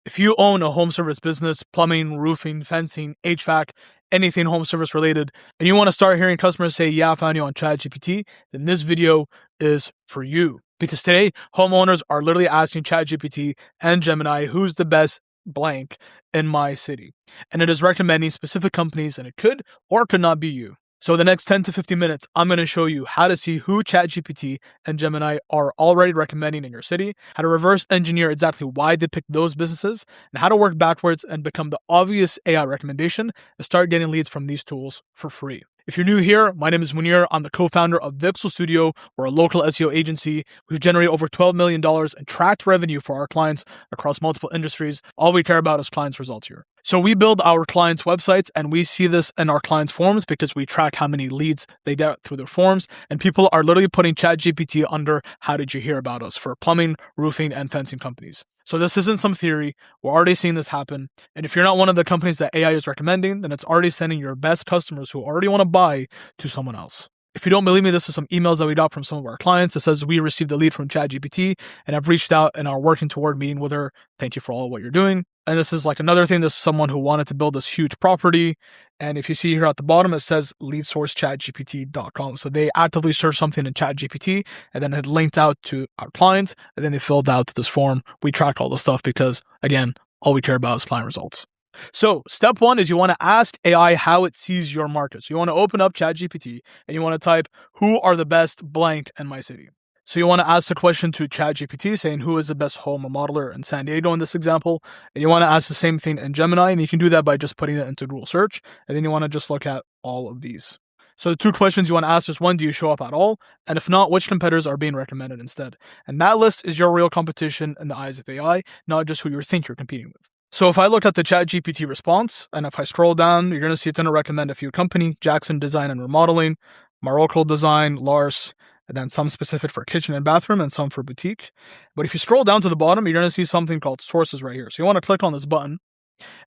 If you own a home service business, plumbing, roofing, fencing, HVAC, anything home service related, and you want to start hearing customers say, yeah, I found you on ChatGPT, then this video is for you. Because today, homeowners are literally asking ChatGPT and Gemini, who's the best blank in my city? And it is recommending specific companies, and it could or could not be you. So the next 10 to 15 minutes, I'm going to show you how to see who ChatGPT and Gemini are already recommending in your city, how to reverse engineer exactly why they picked those businesses, and how to work backwards and become the obvious AI recommendation and start getting leads from these tools for free. If you're new here, my name is Munir. I'm the co-founder of Vixel Studio. We're a local SEO agency. We've generated over $12 million in tracked revenue for our clients across multiple industries. All we care about is clients' results here. So we build our clients' websites, and we see this in our clients' forms because we track how many leads they get through their forms. And people are literally putting ChatGPT under how did you hear about us for plumbing, roofing, and fencing companies. So this isn't some theory. We're already seeing this happen. And if you're not one of the companies that AI is recommending, then it's already sending your best customers who already want to buy to someone else. If you don't believe me, this is some emails that we got from some of our clients. It says we received a lead from ChatGPT and have reached out and are working toward meeting with her. Thank you for all what you're doing. And this is like another thing. This is someone who wanted to build this huge property. And if you see here at the bottom, it says lead source chatgpt.com. So they actively searched something in ChatGPT and then it linked out to our clients. And then they filled out this form. We track all the stuff because, again, all we care about is client results. So step one is you want to ask AI how it sees your market. So you want to open up ChatGPT and you want to type, who are the best blank in my city? So you want to ask the question to ChatGPT saying, who is the best home modeler in San Diego in this example? And you want to ask the same thing in Gemini, and you can do that by just putting it into Google search. And then you want to just look at all of these. So the two questions you want to ask is one, do you show up at all? And if not, which competitors are being recommended instead? And that list is your real competition in the eyes of AI, not just who you think you're competing with. So if I look at the ChatGPT response, and if I scroll down, you're going to see it's going to recommend a few companies: Jackson Design and Remodeling, Morocco Design, Lars, and then some specific for kitchen and bathroom and some for boutique. But if you scroll down to the bottom, you're going to see something called sources right here. So you want to click on this button.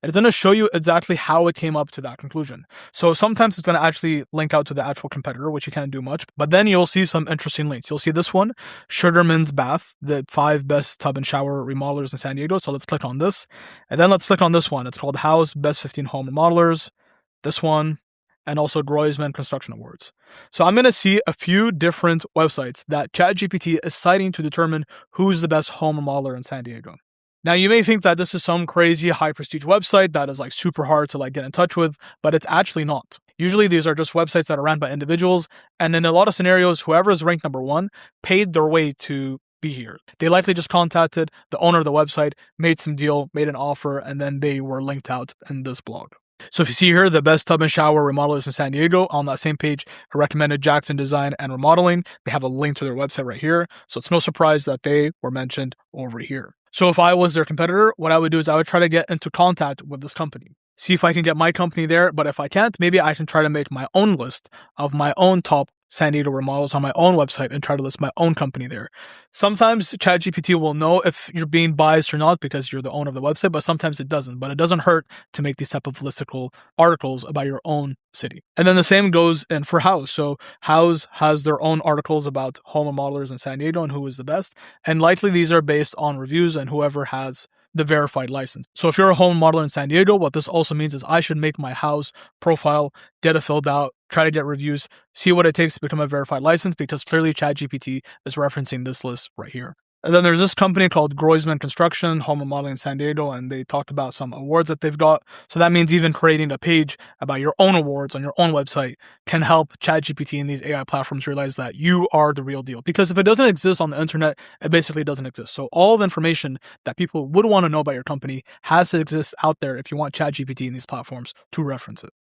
And it's going to show you exactly how it came up to that conclusion. So sometimes it's going to actually link out to the actual competitor, which you can't do much. But then you'll see some interesting links. You'll see this one, Sugarman's Bath, the 5 best tub and shower remodelers in San Diego. So let's click on this. And then let's click on this one. It's called House Best 15 Home Remodelers. This one. And also Groisman Construction Awards. So I'm going to see a few different websites that ChatGPT is citing to determine who's the best home remodeler in San Diego. Now, you may think that this is some crazy high prestige website that is like super hard to get in touch with, but it's actually not. Usually these are just websites that are ran by individuals. And in a lot of scenarios, whoever is ranked number one paid their way to be here. They likely just contacted the owner of the website, made some deal, made an offer, and then they were linked out in this blog. So if you see here, the best tub and shower remodelers in San Diego, on that same page, I recommended Jackson Design and Remodeling. They have a link to their website right here. So it's no surprise that they were mentioned over here. So if I was their competitor, what I would do is I would try to get into contact with this company. See if I can get my company there. But if I can't, maybe I can try to make my own list of my own top San Diego remodels on my own website and try to list my own company there. Sometimes ChatGPT will know if you're being biased or not because you're the owner of the website, but sometimes it doesn't. But it doesn't hurt to make these type of listicle articles about your own city. And then the same goes in for House. So House has their own articles about home remodelers in San Diego and who is the best. And likely these are based on reviews and whoever has the verified license. So if you're a home modeler in San Diego, what this also means is I should make my House profile, get it filled out, try to get reviews, see what it takes to become a verified license, because clearly ChatGPT is referencing this list right here. And then there's this company called Groisman Construction, home remodeling in San Diego, and they talked about some awards that they've got. So that means even creating a page about your own awards on your own website can help ChatGPT and these AI platforms realize that you are the real deal. Because if it doesn't exist on the internet, it basically doesn't exist. So all the information that people would want to know about your company has to exist out there if you want ChatGPT and these platforms to reference it.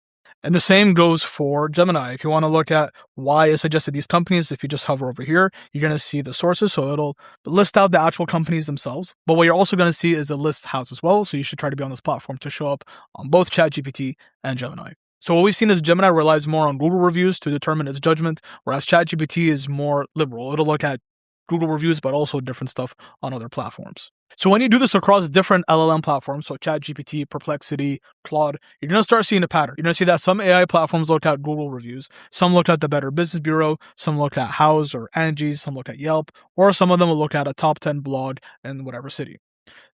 And the same goes for Gemini. If you want to look at why it suggested these companies, if you just hover over here, you're going to see the sources. So it'll list out the actual companies themselves. But what you're also going to see is a list house as well. So you should try to be on this platform to show up on both ChatGPT and Gemini. So what we've seen is Gemini relies more on Google reviews to determine its judgment, whereas ChatGPT is more liberal. It'll look at Google reviews, but also different stuff on other platforms. So when you do this across different LLM platforms, so ChatGPT, Perplexity, Claude, you're going to start seeing a pattern. You're going to see that some AI platforms look at Google reviews, some look at the Better Business Bureau, some look at Houzz or Angie's, some look at Yelp, or some of them will look at a top 10 blog in whatever city.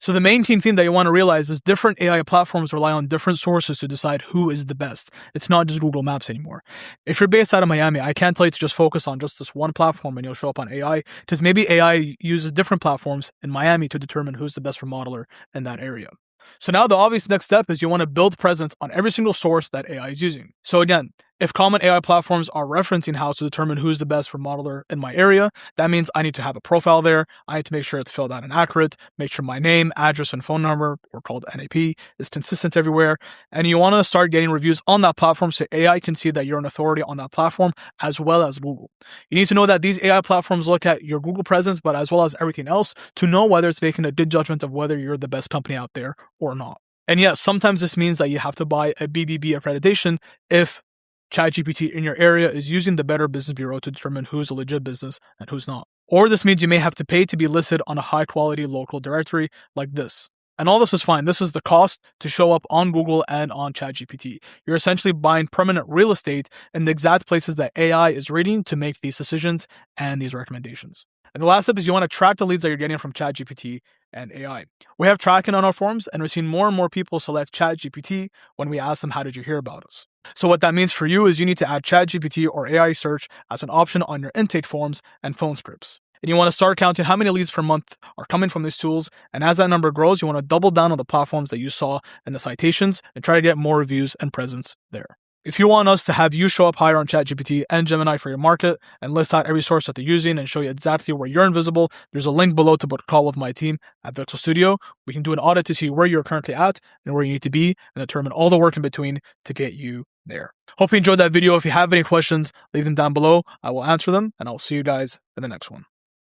So the main key thing that you want to realize is different AI platforms rely on different sources to decide who is the best. It's not just Google Maps anymore. If you're based out of Miami, I can't tell you to just focus on just this one platform and you'll show up on AI, because maybe AI uses different platforms in Miami to determine who's the best remodeler in that area. So now the obvious next step is you want to build presence on every single source that AI is using. So again, if common AI platforms are referencing house to determine who's the best remodeler in my area, that means I need to have a profile there. I need to make sure it's filled out and accurate, make sure my name, address, and phone number, or called NAP, is consistent everywhere. And you want to start getting reviews on that platform so AI can see that you're an authority on that platform as well as Google. You need to know that these AI platforms look at your Google presence, but as well as everything else to know whether it's making a good judgment of whether you're the best company out there or not. And yes, sometimes this means that you have to buy a BBB accreditation if ChatGPT in your area is using the Better Business Bureau to determine who's a legit business and who's not. Or this means you may have to pay to be listed on a high-quality local directory like this. And all this is fine. This is the cost to show up on Google and on ChatGPT. You're essentially buying permanent real estate in the exact places that AI is reading to make these decisions and these recommendations. And the last step is you want to track the leads that you're getting from ChatGPT and AI. We have tracking on our forums, and we're seeing more and more people select ChatGPT when we ask them, how did you hear about us? So what that means for you is you need to add ChatGPT or AI search as an option on your intake forms and phone scripts. And you want to start counting how many leads per month are coming from these tools. And as that number grows, you want to double down on the platforms that you saw in the citations and try to get more reviews and presence there. If you want us to have you show up higher on ChatGPT and Gemini for your market and list out every source that they're using and show you exactly where you're invisible, there's a link below to book a call with my team at Vixel Studio. We can do an audit to see where you're currently at and where you need to be and determine all the work in between to get you there. Hope you enjoyed that video. If you have any questions, leave them down below. I will answer them, and I'll see you guys in the next one.